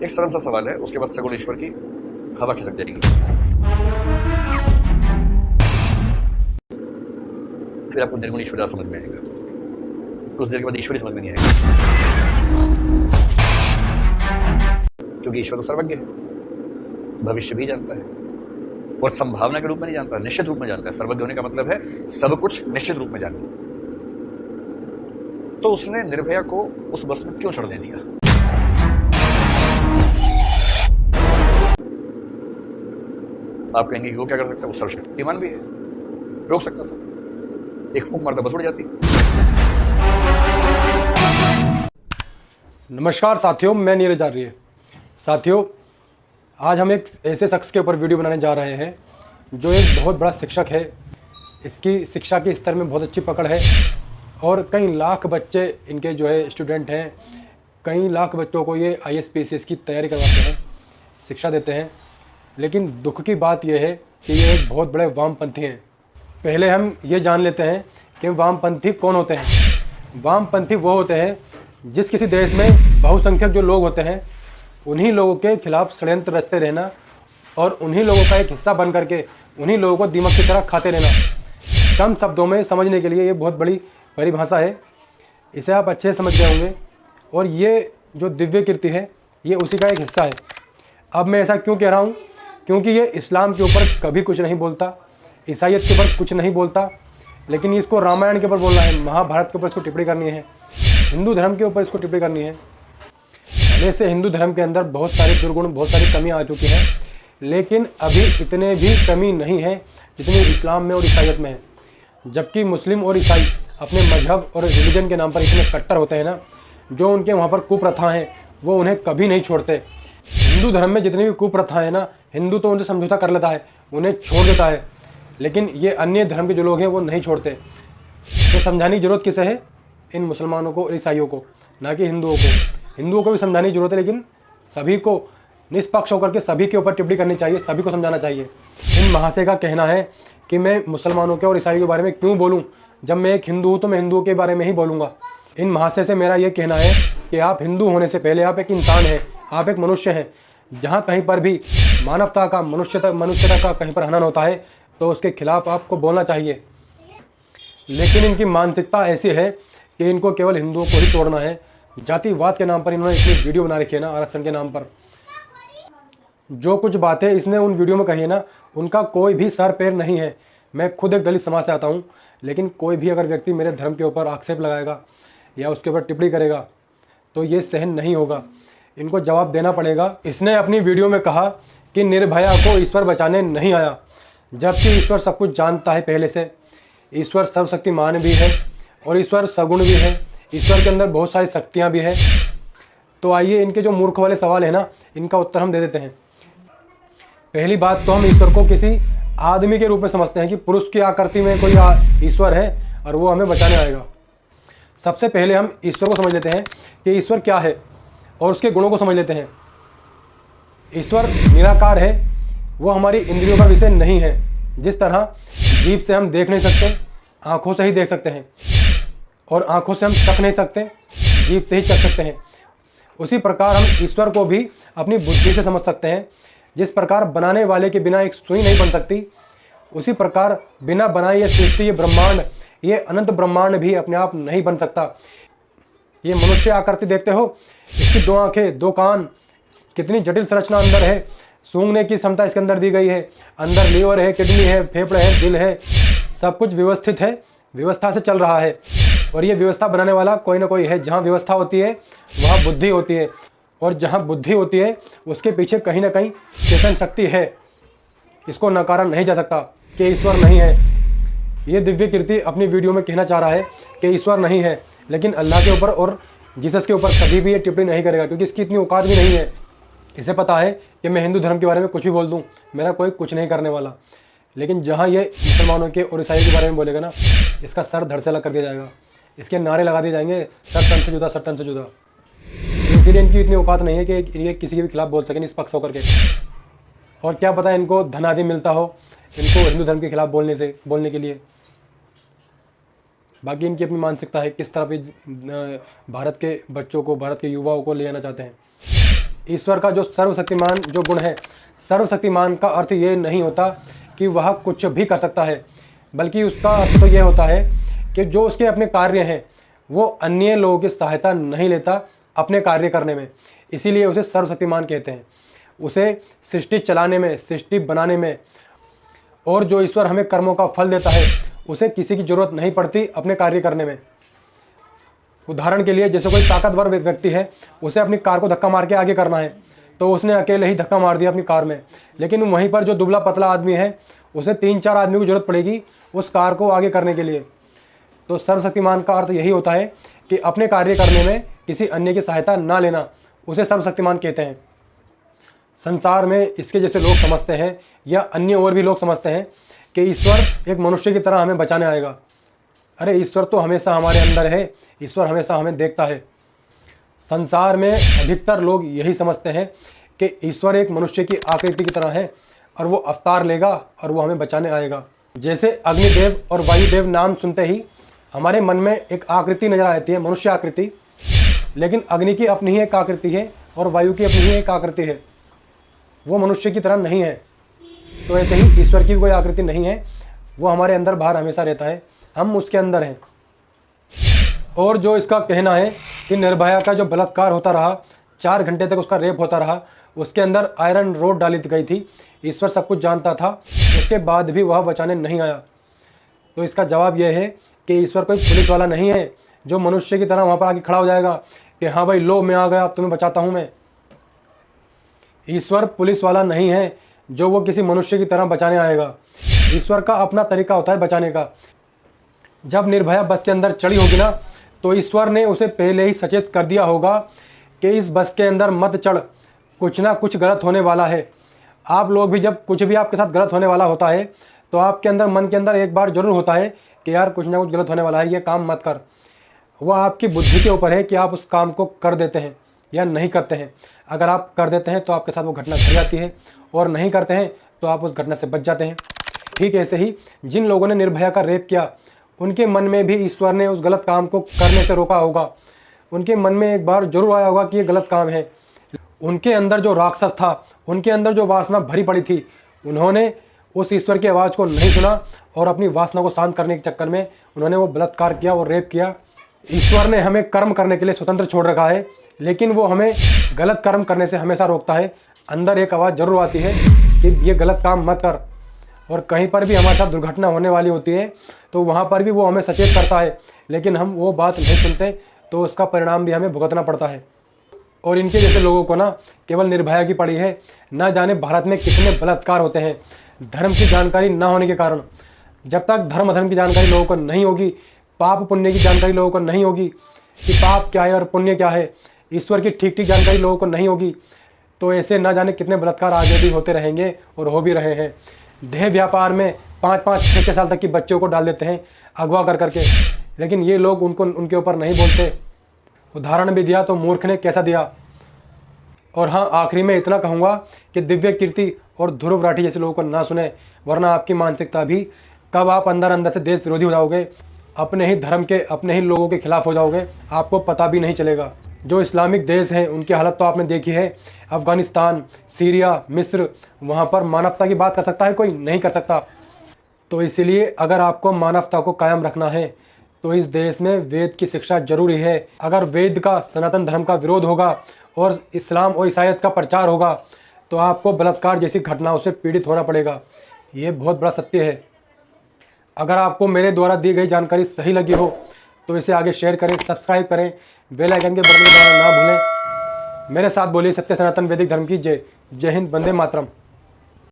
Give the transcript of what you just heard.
एक सरल सा सवाल है, उसके बाद सगुण ईश्वर की हवा खिसक जाएगी। फिर आपको निर्गुण ईश्वर समझ में आएगा, कुछ देर के बाद ईश्वरी समझ में नहीं आएगा, क्योंकि ईश्वर तो सर्वज्ञ है, भविष्य भी जानता है और संभावना के रूप में नहीं जानता, निश्चित रूप में जानता है। सर्वज्ञ होने का मतलब है सब कुछ निश्चित रूप में जानना। तो उसने निर्भया को उस बस में क्यों चढ़ने दिया? आप कहेंगे कि वो क्या कर सकता है? वो सर्वशक्तिमान भी है, रोक सकता था, एक फूंक मारता बस उड़ जाती। नमस्कार साथियों, मैं नीरज आर्य। साथियों, आज हम एक ऐसे शख्स के ऊपर वीडियो बनाने जा रहे हैं जो एक बहुत बड़ा शिक्षक है। इसकी शिक्षा के स्तर में बहुत अच्छी पकड़ है और कई लाख बच्चे इनके जो है स्टूडेंट हैं। कई लाख बच्चों को ये IAS PCS की तैयारी करवाते हैं, शिक्षा देते हैं। लेकिन दुख की बात यह है कि ये एक बहुत बड़े वामपंथी हैं। पहले हम ये जान लेते हैं कि वामपंथी कौन होते हैं। वामपंथी वो होते हैं जिस किसी देश में बहुसंख्यक जो लोग होते हैं उन्हीं लोगों के खिलाफ षड्यंत्र रचते रहना और उन्हीं लोगों का एक हिस्सा बन करके उन्हीं लोगों को दीमक की तरह खाते रहना। कम शब्दों में समझने के लिए ये बहुत बड़ी परिभाषा है, इसे आप अच्छे से समझ गए होंगे। और ये जो दिव्य कीर्ति है ये उसी का एक हिस्सा है। अब मैं ऐसा क्यों कह रहा हूँ? क्योंकि ये इस्लाम के ऊपर कभी कुछ नहीं बोलता, ईसाइयत के ऊपर कुछ नहीं बोलता, लेकिन इसको रामायण के ऊपर बोलना है, महाभारत के ऊपर इसको टिप्पणी करनी है, हिंदू धर्म के ऊपर इसको टिप्पणी करनी है। पहले से हिंदू धर्म के अंदर बहुत सारे दुर्गुण, बहुत सारी कमियाँ आ चुकी हैं, लेकिन अभी इतने भी कमी नहीं है जितनी इस्लाम में और ईसाइयत में है। जबकि मुस्लिम और ईसाई अपने मजहब और रिलीजन के नाम पर इतने कट्टर होते हैं ना, जो उनके वहाँ पर कुप्रथा हैं वो उन्हें कभी नहीं छोड़ते। हिंदू धर्म में जितनी भी कुप्रथा है ना, हिंदू तो उनसे समझौता कर लेता है, उन्हें छोड़ देता है, लेकिन ये अन्य धर्म के जो लोग हैं वो नहीं छोड़ते। तो समझाने की ज़रूरत किसे है? इन मुसलमानों को, ईसाइयों को, ना कि हिंदुओं को। हिंदुओं को भी समझाने की जरूरत है, लेकिन सभी को निष्पक्ष होकर के सभी के ऊपर टिप्पणी करनी चाहिए, सभी को समझाना चाहिए। इन महाशय का कहना है कि मैं मुसलमानों के और ईसाइयों के बारे में क्यों बोलूँ, जब मैं एक हिंदू हूँ तो मैं हिंदुओं के बारे में ही बोलूँगा। इन महाशय से मेरा ये कहना है कि आप हिंदू होने से पहले आप एक इंसान हैं, आप एक मनुष्य हैं। जहाँ कहीं पर भी मानवता का, मनुष्यता का कहीं पर हनन होता है तो उसके खिलाफ आपको बोलना चाहिए। लेकिन इनकी मानसिकता ऐसी है कि इनको केवल हिंदुओं को ही तोड़ना है। जातिवाद के नाम पर इन्होंने इतनी वीडियो बना रखी है ना, आरक्षण के नाम पर। जो कुछ बातें इसने उन वीडियो में कही है ना, उनका कोई भी सर पैर नहीं है। मैं खुद एक दलित समाज से आता हूँ, लेकिन कोई भी अगर व्यक्ति मेरे धर्म के ऊपर आक्षेप लगाएगा या उसके ऊपर टिप्पणी करेगा तो ये सहन नहीं होगा, इनको जवाब देना पड़ेगा। इसने अपनी वीडियो में कहा कि निर्भया को ईश्वर बचाने नहीं आया, जबकि ईश्वर सब कुछ जानता है पहले से। ईश्वर सर्वशक्तिमान भी है और ईश्वर सगुण भी है, ईश्वर के अंदर बहुत सारी शक्तियाँ भी हैं। तो आइए इनके जो मूर्ख वाले सवाल है ना, इनका उत्तर हम दे देते हैं। पहली बात तो हम ईश्वर को किसी आदमी के रूप में समझते हैं कि पुरुष की आकृति में कोई ईश्वर है और वो हमें बचाने आएगा। सबसे पहले हम ईश्वर को समझ लेते हैं कि ईश्वर क्या है और उसके गुणों को समझ लेते हैं। ईश्वर निराकार है, वो हमारी इंद्रियों का विषय नहीं है। जिस तरह जीभ से हम देख नहीं सकते, आँखों से ही देख सकते हैं, और आँखों से हम चख नहीं सकते, जीभ से ही चख सकते हैं, उसी प्रकार हम ईश्वर को भी अपनी बुद्धि से समझ सकते हैं। जिस प्रकार बनाने वाले के बिना एक सुई नहीं बन सकती, उसी प्रकार बिना बनाए ये सृष्टि, ये ब्रह्मांड, ये अनंत ब्रह्मांड भी अपने आप नहीं बन सकता। ये मनुष्य आकृति देखते हो, इसकी 2 आँखें, 2 कान, कितनी जटिल संरचना अंदर है। सूंघने की क्षमता इसके अंदर दी गई है, अंदर लीवर है, किडनी है, फेफड़े है, दिल है, सब कुछ व्यवस्थित है, व्यवस्था से चल रहा है। और ये व्यवस्था बनाने वाला कोई ना कोई है। जहाँ व्यवस्था होती है वहाँ बुद्धि होती है, और जहाँ बुद्धि होती है उसके पीछे कहीं ना कहीं चेतन शक्ति है। इसको नकारा नहीं जा सकता कि ईश्वर नहीं है। ये दिव्य कीर्ति अपनी वीडियो में कहना चाह रहा है कि ईश्वर नहीं है, लेकिन अल्लाह के ऊपर और जीसस के ऊपर कभी भी ये टिप्पणी नहीं करेगा, क्योंकि इसकी इतनी औकात भी नहीं है। इसे पता है कि मैं हिंदू धर्म के बारे में कुछ भी बोल दूँ, मेरा कोई कुछ नहीं करने वाला। लेकिन जहाँ ये मुसलमानों के और ईसाइयों के बारे में बोलेगा ना, इसका सर धड़ से अलग कर दिया जाएगा, इसके नारे लगा दिए जाएंगे, सर तन से जुदा, सर तन से जुदा। इसीलिए इनकी इतनी औकात नहीं है कि ये किसी के भी खिलाफ बोल सकें निष्पक्ष होकर के। और क्या पता इनको धन आदि मिलता हो इनको हिंदू धर्म के खिलाफ बोलने के लिए। बाकी इनकी अपनी मानसिकता है, किस तरह भी भारत के बच्चों को, भारत के युवाओं को ले जाना चाहते हैं। ईश्वर का जो सर्वशक्तिमान जो गुण है, सर्वशक्तिमान का अर्थ ये नहीं होता कि वह कुछ भी कर सकता है, बल्कि उसका अर्थ तो ये होता है कि जो उसके अपने कार्य हैं वो अन्य लोगों की सहायता नहीं लेता अपने कार्य करने में, इसीलिए उसे सर्वशक्तिमान कहते हैं। उसे सृष्टि चलाने में, सृष्टि बनाने में, और जो ईश्वर हमें कर्मों का फल देता है उसे किसी की ज़रूरत नहीं पड़ती अपने कार्य करने में। उदाहरण के लिए जैसे कोई ताकतवर व्यक्ति है, उसे अपनी कार को धक्का मार के आगे करना है, तो उसने अकेले ही धक्का मार दिया अपनी कार में, लेकिन वहीं पर जो दुबला पतला आदमी है उसे 3-4 आदमी की ज़रूरत पड़ेगी उस कार को आगे करने के लिए। तो सर्वशक्तिमान का अर्थ यही होता है कि अपने कार्य करने में किसी अन्य की सहायता ना लेना, उसे सर्वशक्तिमान कहते हैं। संसार में इसके जैसे लोग समझते हैं या अन्य और भी लोग समझते हैं कि ईश्वर एक मनुष्य की तरह हमें बचाने आएगा। अरे ईश्वर तो हमेशा हमारे अंदर है, ईश्वर हमेशा हमें देखता है। संसार में अधिकतर लोग यही समझते हैं कि ईश्वर एक मनुष्य की आकृति की तरह है और वो अवतार लेगा और वो हमें बचाने आएगा। जैसे अग्निदेव और वायुदेव नाम सुनते ही हमारे मन में एक आकृति नजर आती है, मनुष्य आकृति, लेकिन अग्नि की अपनी ही एक आकृति है और वायु की अपनी ही एक आकृति है, वो मनुष्य की तरह नहीं है। तो ऐसे ही ईश्वर की कोई आकृति नहीं है, वो हमारे अंदर बाहर हमेशा रहता है, हम उसके अंदर हैं। और जो इसका कहना है कि निर्भया का जो बलात्कार होता रहा, 4 घंटे तक उसका रेप होता रहा, उसके अंदर आयरन रोड डाली गई थी, ईश्वर सब कुछ जानता था, उसके बाद भी वह बचाने नहीं आया। तो इसका जवाब यह है कि ईश्वर कोई पुलिस वाला नहीं है जो मनुष्य की तरह वहाँ पर आके खड़ा हो जाएगा कि हाँ भाई लो मैं आ गया, अब तुम्हें बचाता हूँ मैं। ईश्वर पुलिस वाला नहीं है जो वो किसी मनुष्य की तरह बचाने आएगा। ईश्वर का अपना तरीका होता है बचाने का। जब निर्भया बस के अंदर चढ़ी होगी ना, तो ईश्वर ने उसे पहले ही सचेत कर दिया होगा कि इस बस के अंदर मत चढ़, कुछ ना कुछ गलत होने वाला है। आप लोग भी जब कुछ भी आपके साथ गलत होने वाला होता है तो आपके अंदर, मन के अंदर एक बार जरूर होता है कि यार कुछ ना कुछ गलत होने वाला है, ये काम मत कर। वह आपकी बुद्धि के ऊपर है कि आप उस काम को कर देते हैं या नहीं करते हैं। अगर आप कर देते हैं तो आपके साथ वो घटना घट जाती है, और नहीं करते हैं तो आप उस घटना से बच जाते हैं। ठीक ऐसे ही जिन लोगों ने निर्भया का रेप किया, उनके मन में भी ईश्वर ने उस गलत काम को करने से रोका होगा। उनके मन में एक बार जरूर आया होगा कि ये गलत काम है। उनके अंदर जो राक्षस था, उनके अंदर जो वासना भरी पड़ी थी, उन्होंने उस ईश्वर की आवाज़ को नहीं सुना और अपनी वासना को शांत करने के चक्कर में उन्होंने वो बलात्कार किया और रेप किया। ईश्वर ने हमें कर्म करने के लिए स्वतंत्र छोड़ रखा है, लेकिन वो हमें गलत कर्म करने से हमेशा रोकता है। अंदर एक आवाज़ जरूर आती है कि ये गलत काम मत कर, और कहीं पर भी हमारे साथ दुर्घटना होने वाली होती है तो वहाँ पर भी वो हमें सचेत करता है, लेकिन हम वो बात नहीं सुनते, तो उसका परिणाम भी हमें भुगतना पड़ता है। और इनके जैसे लोगों को ना केवल निर्भया की पड़ी है। ना जाने भारत में कितने बलात्कार होते हैं धर्म की जानकारी ना होने के कारण। जब तक धर्म की जानकारी लोगों को नहीं होगी, पाप पुण्य की जानकारी लोगों को नहीं होगी कि पाप क्या है और पुण्य क्या है, ईश्वर की ठीक ठीक जानकारी लोगों को नहीं होगी, तो ऐसे ना जाने कितने बलात्कार आगे भी होते रहेंगे और हो भी रहे हैं। देह व्यापार में 5-5, 6-6 साल तक की बच्चों को डाल देते हैं अगवा कर करके, लेकिन ये लोग उनके ऊपर नहीं बोलते। उदाहरण भी दिया तो मूर्ख ने कैसा दिया। और हाँ, आखिरी में इतना कहूँगा कि दिव्य कीर्ति और ध्रुव राठी जैसे लोगों को ना सुने, वरना आपकी मानसिकता भी कब आप अंदर से देश विरोधी हो जाओगे, अपने ही धर्म के, अपने ही लोगों के खिलाफ हो जाओगे, आपको पता भी नहीं चलेगा। जो इस्लामिक देश हैं उनकी हालत तो आपने देखी है। अफ़गानिस्तान, सीरिया, मिस्र, वहाँ पर मानवता की बात कर सकता है कोई? नहीं कर सकता। तो इसलिए अगर आपको मानवता को कायम रखना है तो इस देश में वेद की शिक्षा जरूरी है। अगर वेद का, सनातन धर्म का विरोध होगा और इस्लाम और ईसाईयत का प्रचार होगा तो आपको बलात्कार जैसी घटनाओं से पीड़ित होना पड़ेगा। ये बहुत बड़ा सत्य है। अगर आपको मेरे द्वारा दी गई जानकारी सही लगी हो तो इसे आगे शेयर करें, सब्सक्राइब करें, बेल आइकन के बटन दबाना ना भूलें। मेरे साथ बोलिए सत्य सनातन वैदिक धर्म की जय। जय हिंद, वंदे मातरम।